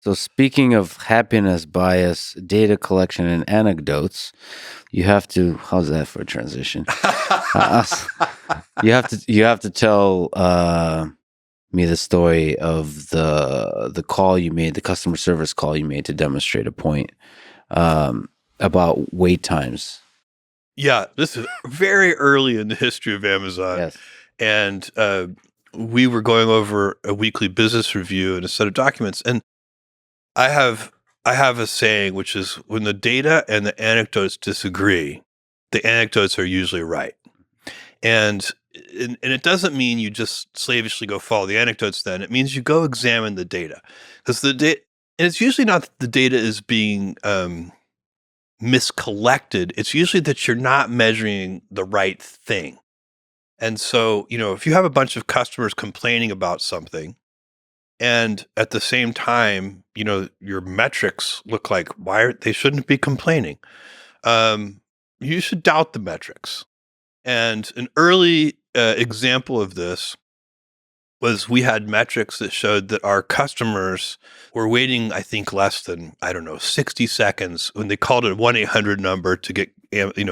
So speaking of happiness bias, data collection, and anecdotes, you have to. How's that for a transition? You have to tell me the story of the call you made, the customer service call you made to demonstrate a point about wait times. Yeah, this is very early in the history of Amazon. Yes. And we were going over a weekly business review and a set of documents. And I have a saying, which is when the data and the anecdotes disagree, the anecdotes are usually right. And it doesn't mean you just slavishly go follow the anecdotes then. It means you go examine the data. Because and it's usually not that the data is being miscollected. It's usually that you're not measuring the right thing. And so, if you have a bunch of customers complaining about something, and at the same time, your metrics look like they shouldn't be complaining, you should doubt the metrics. And an early example of this was we had metrics that showed that our customers were waiting, I think, less than, 60 seconds when they called a 1-800 number to get,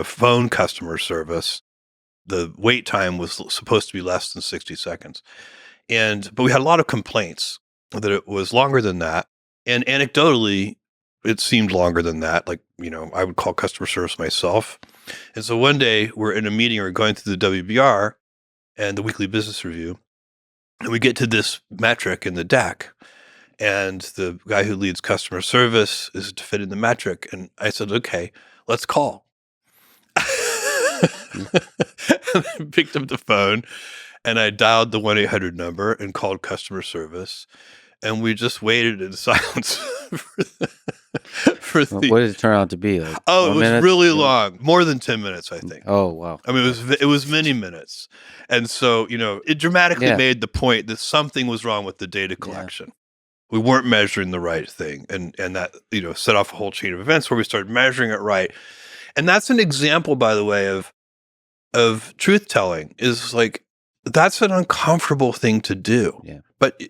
phone customer service. The wait time was supposed to be less than 60 seconds. But we had a lot of complaints that it was longer than that. And anecdotally, it seemed longer than that. Like, I would call customer service myself. And so one day we're in a meeting or going through the WBR and the weekly business review, and we get to this metric in the deck. And the guy who leads customer service is to fit in the metric. And I said, okay, let's call. And I picked up the phone and I dialed the 1-800 number and called customer service. And we just waited in silence for What did it turn out to be? Like it was really long, more than 10 minutes, I think. Oh, wow. I mean, it was many minutes. And so, it dramatically made the point that something was wrong with the data collection. We weren't measuring the right thing. And that, set off a whole chain of events where we started measuring it right. And that's an example, by the way, of truth telling. Is like, that's an uncomfortable thing to do. Yeah. But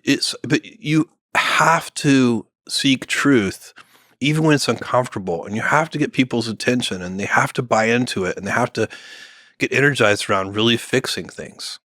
you have to seek truth even when it's uncomfortable, and you have to get people's attention, and they have to buy into it, and they have to get energized around really fixing things.